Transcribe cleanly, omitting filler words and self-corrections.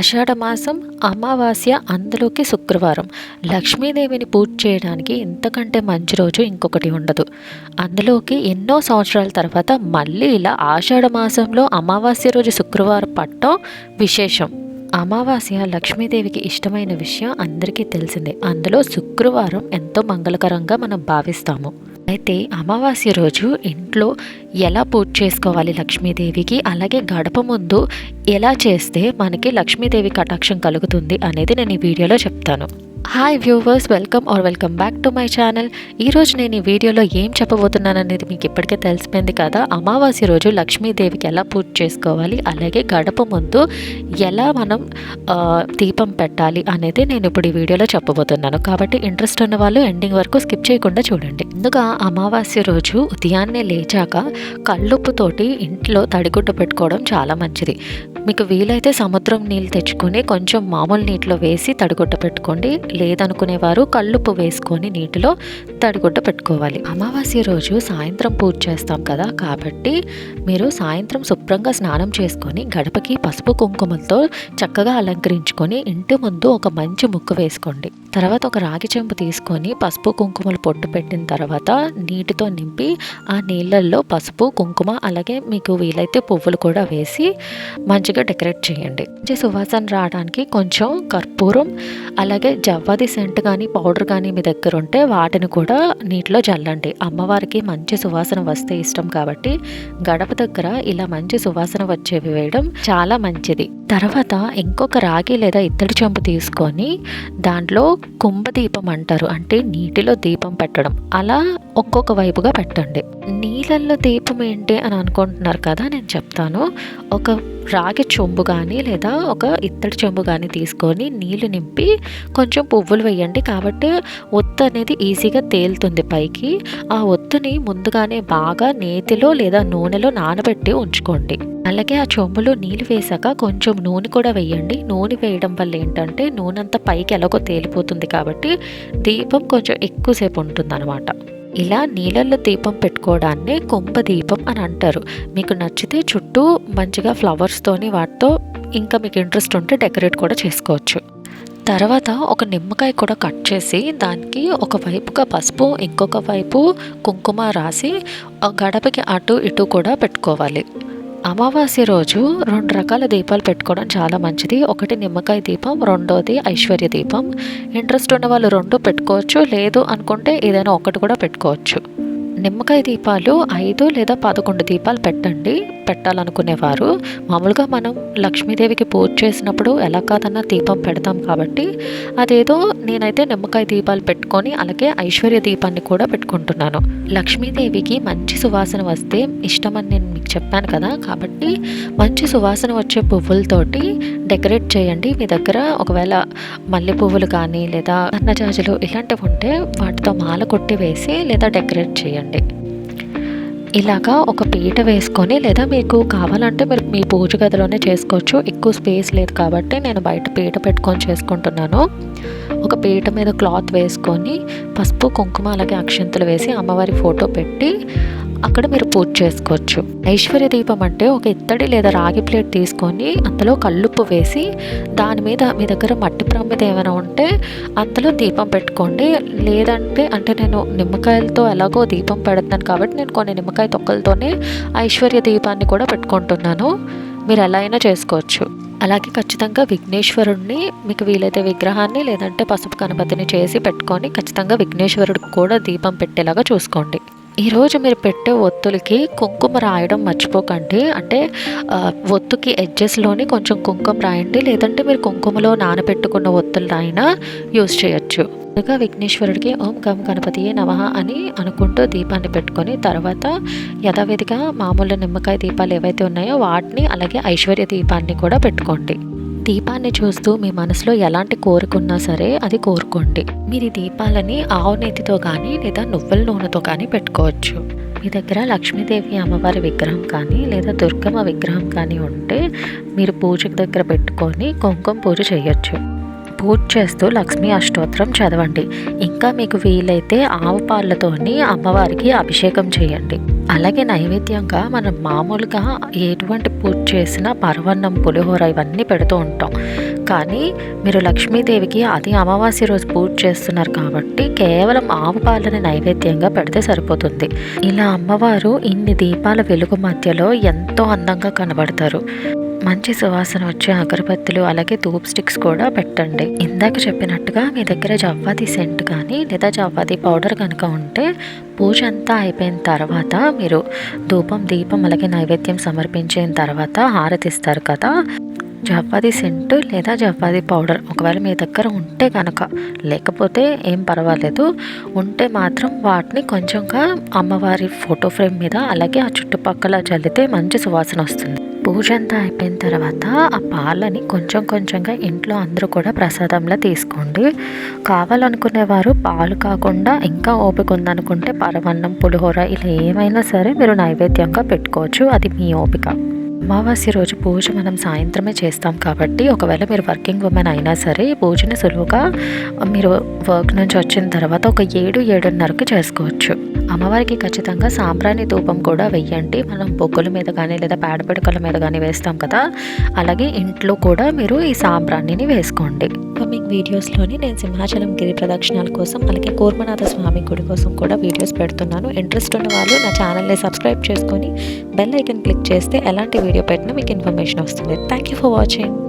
ఆషాఢమాసం అమావాస్య, అందులోకి శుక్రవారం. లక్ష్మీదేవిని పూజ చేయడానికి ఇంతకంటే మంచి రోజు ఇంకొకటి ఉండదు. అందులోకి ఎన్నో సంవత్సరాల తర్వాత మళ్ళీ ఇలా ఆషాఢమాసంలో అమావాస్య రోజు శుక్రవారం పట్టడం విశేషం. అమావాస్య లక్ష్మీదేవికి ఇష్టమైన విషయం అందరికీ తెలిసిందే. అందులో శుక్రవారం ఎంతో మంగళకరంగా మనం భావిస్తాము. అయితే అమావాస్య రోజు ఇంట్లో ఎలా పూజ చేసుకోవాలి లక్ష్మీదేవికి, అలాగే గడప ముందు ఎలా చేస్తే మనకి లక్ష్మీదేవి కటాక్షం కలుగుతుంది అనేది నేను ఈ వీడియోలో చెప్తాను. Hi viewers, welcome back to my channel. ఈరోజు నేను ఈ వీడియోలో ఏం చెప్పబోతున్నాను అనేది మీకు ఇప్పటికే తెలిసిపోయింది కదా. అమావాస్య రోజు లక్ష్మీదేవికి ఎలా పూజ చేసుకోవాలి, అలాగే గడప ముందు ఎలా మనం దీపం పెట్టాలి అనేది నేను ఇప్పుడు ఈ వీడియోలో చెప్పబోతున్నాను. కాబట్టి ఇంట్రెస్ట్ ఉన్న వాళ్ళు ఎండింగ్ వరకు స్కిప్ చేయకుండా చూడండి. ముందుగా అమావాస్య రోజు ఉదయాన్నే లేచాక కల్లుప్పుతోటి ఇంట్లో తడిగుడ్డ పెట్టుకోవడం చాలా మంచిది. మీకు వీలైతే సముద్రం నీళ్ళు తెచ్చుకొని కొంచెం మామూలు నీటిలో వేసి తడిగుడ్డ పెట్టుకోండి. లేదనుకునేవారు కల్లుప్పు వేసుకొని నీటిలో తడిగుడ్డ పెట్టుకోవాలి. అమావాస్య రోజు సాయంత్రం పూజ చేస్తాం కదా, కాబట్టి మీరు సాయంత్రం శుభ్రంగా స్నానం చేసుకొని గడపకి పసుపు కుంకుమలతో చక్కగా అలంకరించుకొని ఇంటి ముందు ఒక మంచి ముగ్గు వేసుకోండి. తర్వాత ఒక రాగి చెంబు తీసుకొని పసుపు కుంకుమలు పొట్టు పెట్టిన తర్వాత నీటితో నింపి ఆ నీళ్ళల్లో పసుపు కుంకుమ అలాగే మీకు వీలైతే పువ్వులు కూడా వేసి మంచిగా డెకరేట్ చేయండి. మంచి సువాసన రావడానికి కొంచెం కర్పూరం అలాగే జవ్వాది సెంట్ కానీ పౌడర్ కానీ మీ దగ్గర ఉంటే వాటిని కూడా నీటిలో జల్లండి. అమ్మవారికి మంచి సువాసన వస్తే ఇష్టం కాబట్టి గడప దగ్గర ఇలా మంచి సువాసన వచ్చేవి వేయడం చాలా మంచిది. తర్వాత ఇంకొక రాగి లేదా ఇత్తడి చెంబు తీసుకొని దాంట్లో కుంభదీపం అంటారు, అంటే నీటిలో దీపం పెట్టడం. అలా ఒక్కొక్క వైపుగా పెట్టండి. నీళ్ళల్లో దీపం ఏంటి అని అనుకుంటున్నారు కదా, నేను చెప్తాను. ఒక రాగి చెంబు కానీ లేదా ఒక ఇత్తడి చెంబు కానీ తీసుకొని నీళ్లు నింపి కొంచెం పువ్వులు వేయండి. కాబట్టి ఒత్తు అనేది ఈజీగా తేలుతుంది పైకి. ఆ ఒత్తుని ముందుగానే బాగా నేతిలో లేదా నూనెలో నానబెట్టి ఉంచుకోండి. అలాగే ఆ చెంబులో నీళ్ళు వేసాక కొంచెం నూనె కూడా వేయండి. నూనె వేయడం వల్ల ఏంటంటే నూనె అంతా పైకి ఎలాగో తేలిపోతుంది కాబట్టి దీపం కొంచెం ఎక్కువసేపు ఉంటుంది అనమాట. ఇలా నీళ్ళల్లో దీపం పెట్టుకోవడాన్ని కుంభ దీపం అని అంటారు. మీకు నచ్చితే చుట్టూ మంచిగా ఫ్లవర్స్తోని వాటితో ఇంకా మీకు ఇంట్రెస్ట్ ఉంటే డెకరేట్ కూడా చేసుకోవచ్చు. తర్వాత ఒక నిమ్మకాయ కూడా కట్ చేసి దానికి ఒక వైపుగా పసుపు ఇంకొక వైపు కుంకుమ రాసి గడపకి అటు ఇటు కూడా పెట్టుకోవాలి. అమావాస్య రోజు 2 రకాల దీపాలు పెట్టుకోవడం చాలా మంచిది. ఒకటి నిమ్మకాయ దీపం, రెండోది ఐశ్వర్య దీపం. ఇంట్రెస్ట్ ఉన్న వాళ్ళు 2 పెట్టుకోవచ్చు, లేదు అనుకుంటే ఏదైనా ఒకటి కూడా పెట్టుకోవచ్చు. నిమ్మకాయ దీపాలు 5 లేదా 11 దీపాలు పెట్టాలనుకునేవారు. మామూలుగా మనం లక్ష్మీదేవికి పూజ చేసినప్పుడు ఎలా కాదన్నా దీపం పెడతాం కాబట్టి అదేదో నేనైతే నిమ్మకాయ దీపాలు పెట్టుకొని అలాగే ఐశ్వర్య దీపాన్ని కూడా పెట్టుకుంటున్నాను. లక్ష్మీదేవికి మంచి సువాసన వస్తే ఇష్టమని నేను మీకు చెప్పాను కదా, కాబట్టి మంచి సువాసన వచ్చే పువ్వులతోటి డెకరేట్ చేయండి. మీ దగ్గర ఒకవేళ మల్లె పువ్వులు కానీ లేదా సన్నజాజులు ఇలాంటివి ఉంటే వాటితో మాల కొట్టి వేసి లేదా డెకరేట్ చేయండి. ఇలాగా ఒక పీట వేసుకొని లేదా మీకు కావాలంటే మీరు మీ పూజ గదిలోనే చేసుకోవచ్చు. ఎక్కువ స్పేస్ లేదు కాబట్టి నేను బయట పీట పెట్టుకొని చేసుకుంటున్నాను. ఒక పీట మీద క్లాత్ వేసుకొని పసుపు కుంకుమ అలాగే అక్షంతలు వేసి అమ్మవారి ఫోటో పెట్టి అక్కడ మీరు పూజ చేసుకోవచ్చు. ఐశ్వర్య దీపం అంటే ఒక ఇత్తడి లేదా రాగి ప్లేట్ తీసుకొని అందులో కల్లుప్పు వేసి దాని మీద మీ దగ్గర మట్టి ప్రమిద ఏమైనా ఉంటే అందులో దీపం పెట్టుకోండి. లేదంటే అంటే నేను నిమ్మకాయలతో ఎలాగో దీపం పెడుతున్నాను కాబట్టి నేను కొన్ని నిమ్మకాయ తొక్కలతోనే ఐశ్వర్య దీపాన్ని కూడా పెట్టుకుంటున్నాను. మీరు ఎలా అయినా చేసుకోవచ్చు. అలాగే ఖచ్చితంగా విఘ్నేశ్వరుడిని మీకు వీలైతే విగ్రహాన్ని లేదంటే పసుపు గణపతిని చేసి పెట్టుకొని ఖచ్చితంగా విఘ్నేశ్వరుడికి కూడా దీపం పెట్టేలాగా చూసుకోండి. ఈరోజు మీరు పెట్టే ఒత్తులకి కుంకుమ రాయడం మర్చిపోకండి. అంటే ఒత్తుకి ఎడ్జెస్లోని కొంచెం కుంకుమ రాయండి, లేదంటే మీరు కుంకుమలో నానబెట్టుకున్న ఒత్తులు రాయినా యూజ్ చేయొచ్చు. ముందుగా విఘ్నేశ్వరుడికి ఓం గం గణపతియే నమః అని అనుకుంటూ దీపాన్ని పెట్టుకొని తర్వాత యథావిధిగా మామూలు నిమ్మకాయ దీపాలు ఏవైతే ఉన్నాయో వాటిని అలాగే ఐశ్వర్య దీపాన్ని కూడా పెట్టుకోండి. దీపాన్ని చూస్తూ మీ మనసులో ఎలాంటి కోరుకున్నా సరే అది కోరుకోండి. మీరు ఈ దీపాలని ఆవు నెయ్యితో కానీ లేదా నువ్వుల నూనెతో కానీ పెట్టుకోవచ్చు. మీ దగ్గర లక్ష్మీదేవి అమ్మవారి విగ్రహం కానీ లేదా దుర్గమ్మ విగ్రహం కానీ ఉంటే మీరు పూజ దగ్గర పెట్టుకొని కుంకుమ పూజ చేయొచ్చు. పూజ చేస్తూ లక్ష్మీ అష్టోత్తరం చదవండి. ఇంకా మీకు వీలైతే ఆవు పాలతోని అమ్మవారికి అభిషేకం చేయండి. అలాగే నైవేద్యంగా మనం మామూలుగా ఎటువంటి పూజ చేసినా పరవన్నం పులిహోర ఇవన్నీ పెడుతూ ఉంటాం. కానీ మీరు లక్ష్మీదేవికి అది అమావాస్య రోజు పూజ చేస్తున్నారు కాబట్టి కేవలం ఆవు పాలని నైవేద్యంగా పెడితే సరిపోతుంది. ఇలా అమ్మవారు ఇన్ని దీపాల వెలుగు మధ్యలో ఎంతో అందంగా కనబడతారు. మంచి సువాసన వచ్చే అగరబత్తులు అలాగే ధూప్ స్టిక్స్ కూడా పెట్టండి. ఇందాక చెప్పినట్టుగా మీ దగ్గర జవ్వాది సెంట్ కానీ లేదా జవ్వాది పౌడర్ కనుక ఉంటే పూజ అంతా అయిపోయిన తర్వాత మీరు ధూపం దీపం అలాగే నైవేద్యం సమర్పించిన తర్వాత హారతిస్తారు కదా, జవ్వాది సెంటు లేదా జవ్వాది పౌడర్ ఒకవేళ మీ దగ్గర ఉంటే కనుక, లేకపోతే ఏం పర్వాలేదు, ఉంటే మాత్రం వాటిని కొంచెంగా అమ్మవారి ఫోటో ఫ్రేమ్ మీద అలాగే ఆ చుట్టుపక్కల చల్లితే మంచి సువాసన వస్తుంది. పూజ అంతా అయిపోయిన తర్వాత ఆ పాలని కొంచెం కొంచెంగా ఇంట్లో అందరూ కూడా ప్రసాదంలా తీసుకోండి. కావాలనుకునేవారు పాలు కాకుండా ఇంకా ఓపిక ఉందనుకుంటే పరవన్నం పులిహోర ఇలా ఏమైనా సరే మీరు నైవేద్యంగా పెట్టుకోవచ్చు, అది మీ ఓపిక. అమావాస్య రోజు పూజ మనం సాయంత్రమే చేస్తాం కాబట్టి ఒకవేళ మీరు వర్కింగ్ ఉమెన్ అయినా సరే ఈ పూజని సులువుగా మీరు వర్క్ నుంచి వచ్చిన తర్వాత ఒక 7-7:30కి చేసుకోవచ్చు. అమ్మవారికి ఖచ్చితంగా సాంబ్రాణి ధూపం కూడా వెయ్యండి. మనం బొగ్గుల మీద కానీ లేదా పేడపిడకల మీద కానీ వేస్తాం కదా, అలాగే ఇంట్లో కూడా మీరు ఈ సాంబ్రాణిని వేసుకోండి. కమింగ్ వీడియోస్లోని నేను సింహాచలం గిరి ప్రదక్షిణాల కోసం అలాగే కూర్మనాథ స్వామి గుడి కోసం కూడా వీడియోస్ పెడుతున్నాను. ఇంట్రెస్ట్ ఉన్న వాళ్ళు నా ఛానల్ని సబ్స్క్రైబ్ చేసుకొని బెల్ ఐకన్ క్లిక్ చేస్తే ఎలాంటి వీడియో పెట్టినా మీకు ఇన్ఫర్మేషన్ వస్తుంది. Thank you for watching.